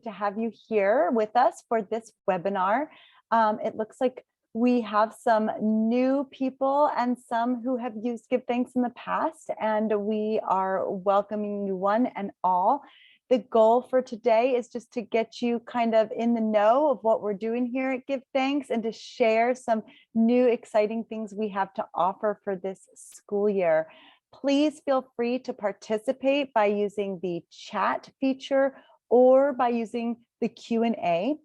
to have you here with us for this webinar. It looks like we have some new people and some who have used GiveThx in the past, and we are welcoming you one and all. The goal for today is just to get you kind of in the know of what we're doing here at GiveThx and to share some new exciting things we have to offer for this school year. Please feel free to participate by using the chat feature or by using the Q&A.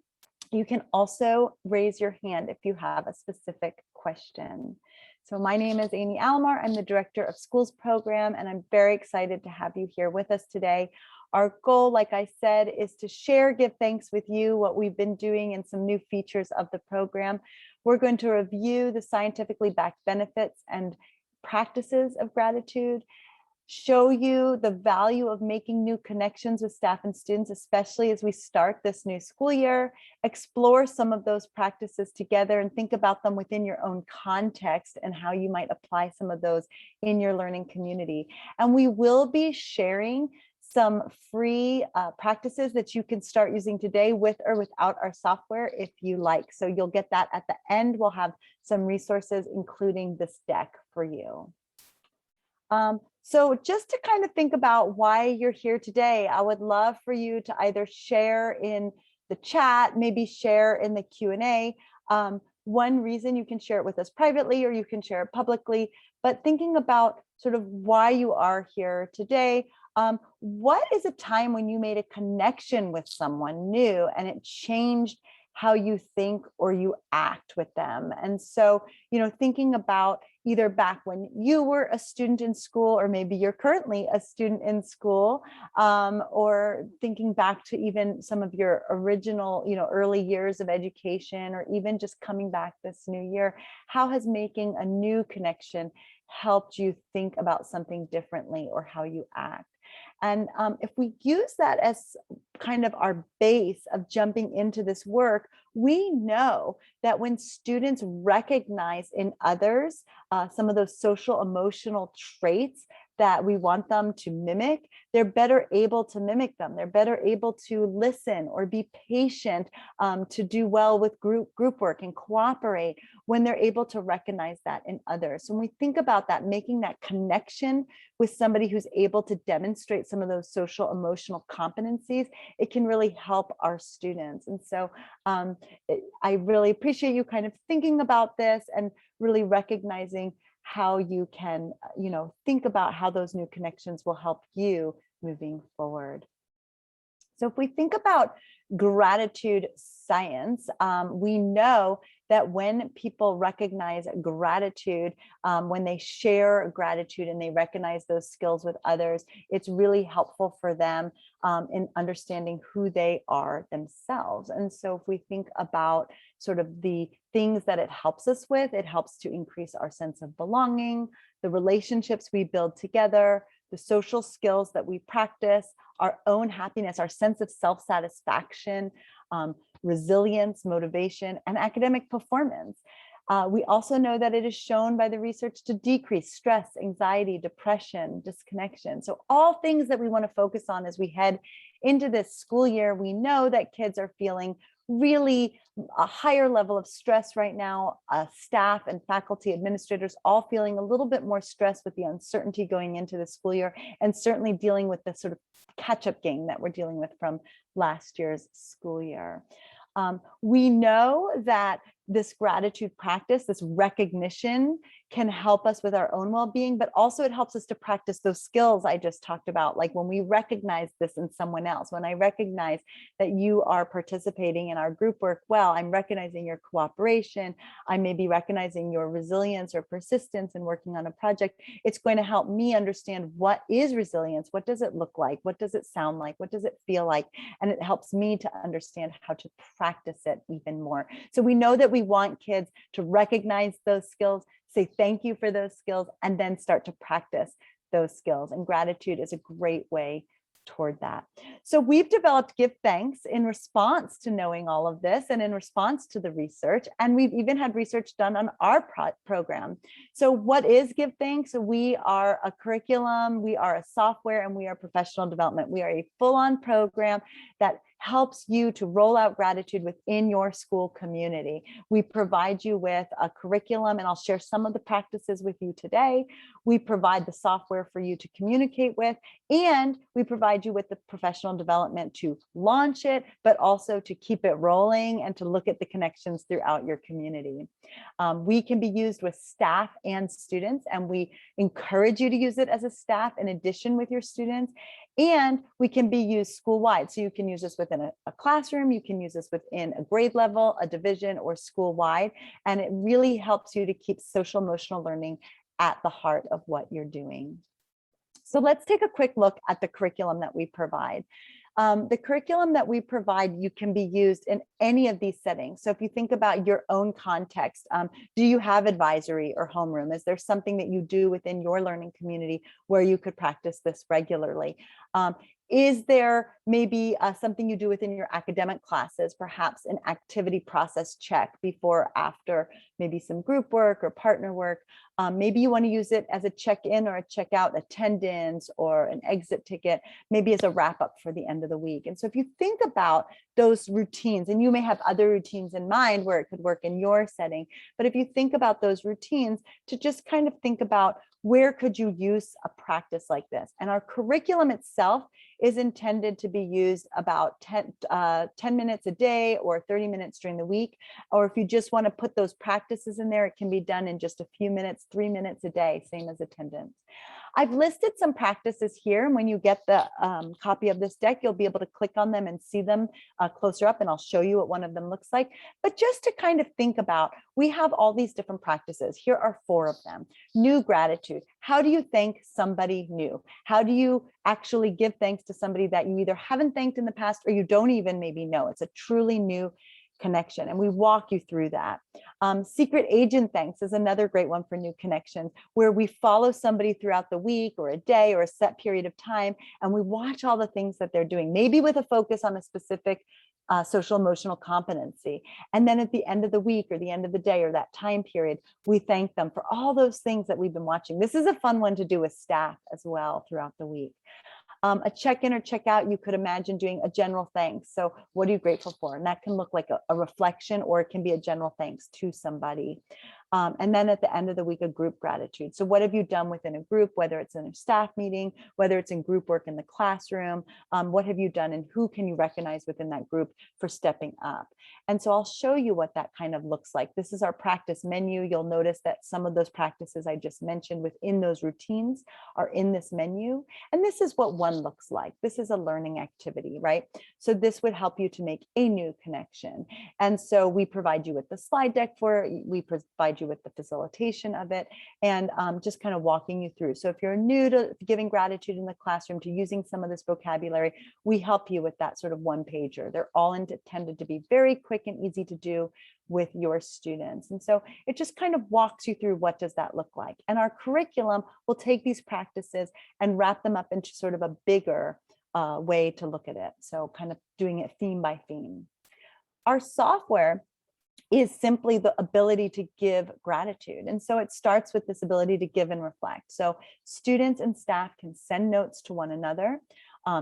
You can also raise your hand if you have a specific question. So my name is Amy Alomar. I'm the Director of Schools Program, and I'm very excited to have you here with us today. Our goal, like I said, is to share GiveThx with you, what we've been doing and some new features of the program. We're going to review the scientifically backed benefits and practices of gratitude, show you the value of making new connections with staff and students, especially as we start this new school year, explore some of those practices together and think about them within your own context and how you might apply some of those in your learning community. And we will be sharing some free practices that you can start using today with or without our software if you like. So you'll get that at the end. We'll have some resources, including this deck for you. So just to kind of think about why you're here today, I would love for you to either share in the chat, maybe share in the Q&A. One reason you can share it with us privately or you can share it publicly, but thinking about sort of why you are here today. What is a time when you made a connection with someone new and it changed how you think or you act with them? And so, thinking about either back when you were a student in school, or maybe you're currently a student in school, or thinking back to even some of your original, early years of education, or even just coming back this new year, how has making a new connection helped you think about something differently or how you act? And if we use that as kind of our base of jumping into this work, we know that when students recognize in others some of those social emotional traits that we want them to mimic, they're better able to mimic them. They're better able to listen or be patient, to do well with group work and cooperate when they're able to recognize that in others. So when we think about that, making that connection with somebody who's able to demonstrate some of those social emotional competencies, it can really help our students. And so I really appreciate you kind of thinking about this and really recognizing how you can, think about how those new connections will help you moving forward. So if we think about gratitude science, we know that when people recognize gratitude, when they share gratitude and they recognize those skills with others, it's really helpful for them in understanding who they are themselves. And so if we think about sort of the things that it helps us with, it helps to increase our sense of belonging, the relationships we build together, the social skills that we practice, our own happiness, our sense of self-satisfaction, resilience, motivation, and academic performance. We also know that it is shown by the research to decrease stress, anxiety, depression, disconnection. So all things that we want to focus on as we head into this school year. We know that kids are feeling really a higher level of stress right now. Staff and faculty, administrators, all feeling a little bit more stressed with the uncertainty going into the school year, and certainly dealing with the sort of catch-up game that we're dealing with from last year's school year. We know that this gratitude practice, this recognition, can help us with our own well-being, but also it helps us to practice those skills I just talked about. Like when we recognize this in someone else, when I recognize that you are participating in our group work well, I'm recognizing your cooperation, I may be recognizing your resilience or persistence in working on a project. It's going to help me understand what is resilience, what does it look like, what does it sound like, what does it feel like, and it helps me to understand how to practice it even more. So we know that we want kids to recognize those skills, say thank you for those skills, and then start to practice those skills. And gratitude is a great way toward that. So we've developed GiveThx in response to knowing all of this and in response to the research. And we've even had research done on our program. So what is GiveThx? So we are a curriculum, we are a software, and we are professional development. We are a full-on program that helps you to roll out gratitude within your school community. We provide you with a curriculum, and I'll share some of the practices with you today. We provide the software for you to communicate with, and we provide you with the professional development to launch it, but also to keep it rolling and to look at the connections throughout your community. We can be used with staff and students, and we encourage you to use it as a staff in addition with your students. And we can be used school-wide. So you can use this within a classroom, you can use this within a grade level, a division, or school-wide. And it really helps you to keep social emotional learning at the heart of what you're doing. So let's take a quick look at the curriculum that we provide. The curriculum that we provide, you can be used in any of these settings. So if you think about your own context, do you have advisory or homeroom? Is there something that you do within your learning community where you could practice this regularly? Is there maybe something you do within your academic classes, perhaps an activity process check before or after, maybe some group work or partner work? Maybe you want to use it as a check-in or a check-out attendance or an exit ticket, maybe as a wrap-up for the end of the week. And so if you think about those routines, and you may have other routines in mind where it could work in your setting, but if you think about those routines, to just kind of think about where could you use a practice like this? And our curriculum itself is intended to be used about 10 minutes a day or 30 minutes during the week. Or if you just want to put those practices in there, it can be done in just a few minutes, 3 minutes a day, same as attendance. I've listed some practices here, and when you get the copy of this deck, you'll be able to click on them and see them closer up, and I'll show you what one of them looks like. But just to kind of think about, we have all these different practices. Here are 4 of them. New gratitude. How do you thank somebody new? How do you actually give thanks to somebody that you either haven't thanked in the past or you don't even maybe know? It's a truly new connection, and we walk you through that. Secret agent thanks is another great one for new connections, where we follow somebody throughout the week or a day or a set period of time, and we watch all the things that they're doing, maybe with a focus on a specific social emotional competency. And then at the end of the week or the end of the day or that time period, we thank them for all those things that we've been watching. This is a fun one to do with staff as well throughout the week. A check-in or check-out, you could imagine doing a general thanks. So what are you grateful for? And that can look like a reflection, or it can be a general thanks to somebody. And then at the end of the week, a group gratitude. So what have you done within a group, whether it's in a staff meeting, whether it's in group work in the classroom, what have you done and who can you recognize within that group for stepping up? And so I'll show you what that kind of looks like. This is our practice menu. You'll notice that some of those practices I just mentioned within those routines are in this menu. And this is what one looks like. This is a learning activity, right? So this would help you to make a new connection. And so we provide you with the slide deck for it. We provide you with the facilitation of it, and just kind of walking you through. So if you're new to giving gratitude in the classroom, to using some of this vocabulary, we help you with that sort of one pager. They're all intended to be very quick and easy to do with your students. And so it just kind of walks you through what does that look like. And our curriculum will take these practices and wrap them up into sort of a bigger way to look at it. So kind of doing it theme by theme. Our software is simply the ability to give gratitude. And so it starts with this ability to give and reflect. So students and staff can send notes to one another.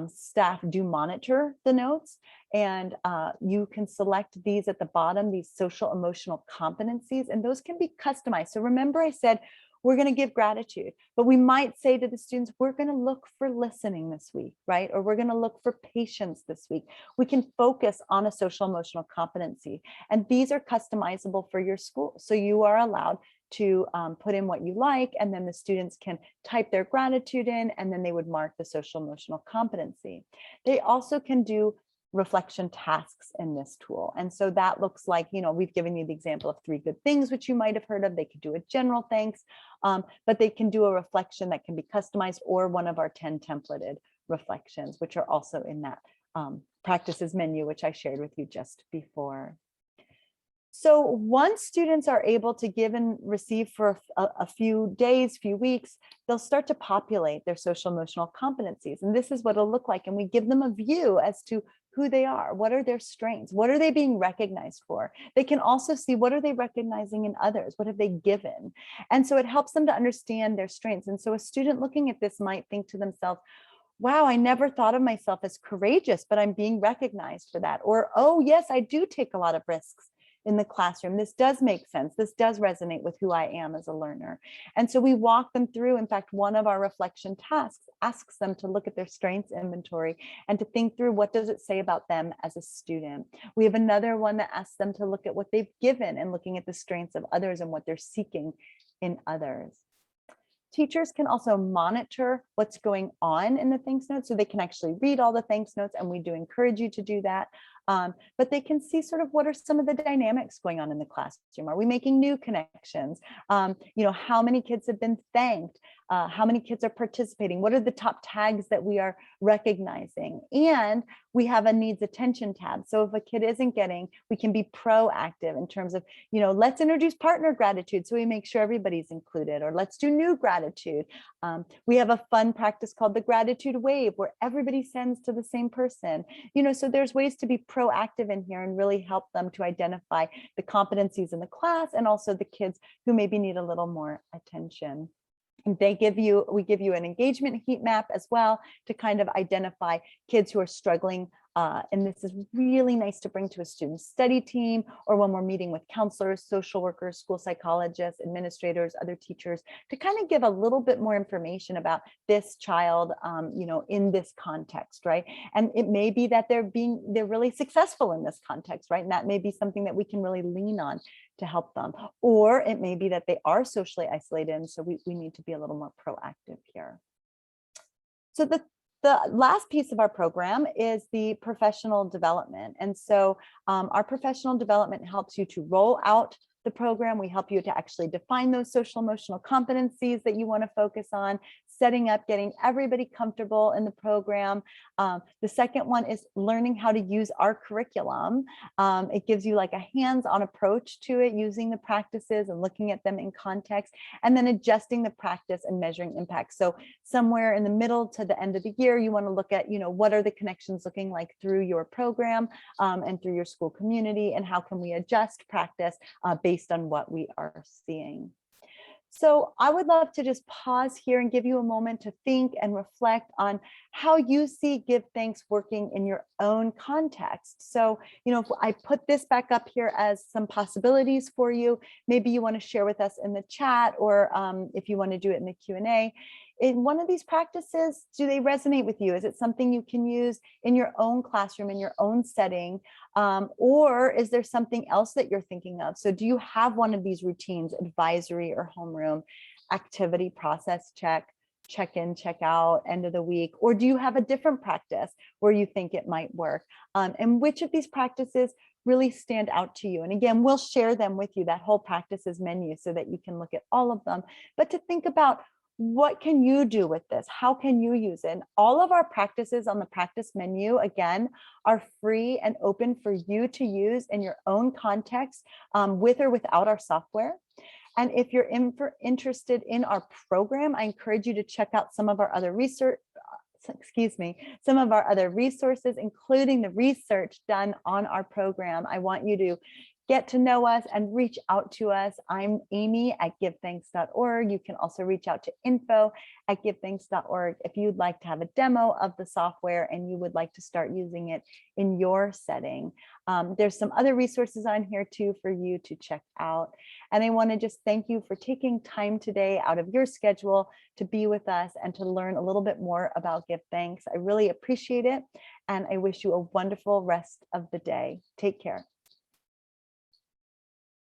Staff do monitor the notes, and you can select these at the bottom, these social emotional competencies, and those can be customized. So remember I said, we're going to give gratitude, but we might say to the students, we're going to look for listening this week, right? Or we're going to look for patience this week. We can focus on a social emotional competency, and these are customizable for your school. So you are allowed to put in what you like, and then the students can type their gratitude in, and then they would mark the social emotional competency. They also can do reflection tasks in this tool. And so that looks like, you know, we've given you the example of 3 good things, which you might have heard of. They could do a general thanks, but they can do a reflection that can be customized, or one of our 10 templated reflections, which are also in that practices menu, which I shared with you just before. So once students are able to give and receive for a few days, few weeks, they'll start to populate their social emotional competencies. And this is what it'll look like. And we give them a view as to who they are, what are their strengths, what are they being recognized for. They can also see what are they recognizing in others, what have they given. And so it helps them to understand their strengths. And so a student looking at this might think to themselves, wow, I never thought of myself as courageous, but I'm being recognized for that. Or, oh, yes, I do take a lot of risks in the classroom. This does make sense. This does resonate with who I am as a learner. And so we walk them through. In fact, one of our reflection tasks asks them to look at their strengths inventory and to think through, what does it say about them as a student? We have another one that asks them to look at what they've given and looking at the strengths of others and what they're seeking in others. Teachers can also monitor what's going on in the thanks notes, so they can actually read all the thanks notes, and we do encourage you to do that. But they can see sort of what are some of the dynamics going on in the classroom. Are we making new connections? How many kids have been thanked? How many kids are participating? What are the top tags that we are recognizing? And we have a needs attention tab. So if a kid isn't getting, we can be proactive in terms of, let's introduce partner gratitude so we make sure everybody's included, or let's do new gratitude. We have a fun practice called the gratitude wave where everybody sends to the same person. So there's ways to be proactive in here and really help them to identify the competencies in the class and also the kids who maybe need a little more attention. We give you an engagement heat map as well to kind of identify kids who are struggling. And this is really nice to bring to a student study team, or when we're meeting with counselors, social workers, school psychologists, administrators, other teachers, to kind of give a little bit more information about this child, in this context, right? And it may be that they're really successful in this context, right? And that may be something that we can really lean on to help them. Or it may be that they are socially isolated, and so we need to be a little more proactive here. So the last piece of our program is the professional development. And so our professional development helps you to roll out the program. We help you to actually define those social emotional competencies that you want to focus on, setting up, getting everybody comfortable in the program. The second one is learning how to use our curriculum. It gives you like a hands-on approach to it, using the practices and looking at them in context, and then adjusting the practice and measuring impact. So somewhere in the middle to the end of the year, you want to look at, what are the connections looking like through your program and through your school community, and how can we adjust practice based on what we are seeing. So I would love to just pause here and give you a moment to think and reflect on how you see GiveThx working in your own context. So, if I put this back up here as some possibilities for you, maybe you want to share with us in the chat, or if you want to do it in the Q&A. In one of these practices, do they resonate with you? Is it something you can use in your own classroom, in your own setting? Or is there something else that you're thinking of? So do you have one of these routines, advisory or homeroom, activity process check in, check out, end of the week? Or do you have a different practice where you think it might work? And which of these practices really stand out to you? And again, we'll share them with you, that whole practices menu, so that you can look at all of them. But to think about, what can you do with this? How can you use it? And all of our practices on the practice menu, again, are free and open for you to use in your own context, with or without our software. And if you're interested in our program, I encourage you to check out some of our other research, some of our other resources, including the research done on our program. I want you to get to know us and reach out to us. I'm Amy at GiveThx.org. You can also reach out to info@GiveThx.org if you'd like to have a demo of the software and you would like to start using it in your setting. There's some other resources on here too for you to check out. And I want to just thank you for taking time today out of your schedule to be with us and to learn a little bit more about GiveThx. I really appreciate it. And I wish you a wonderful rest of the day. Take care.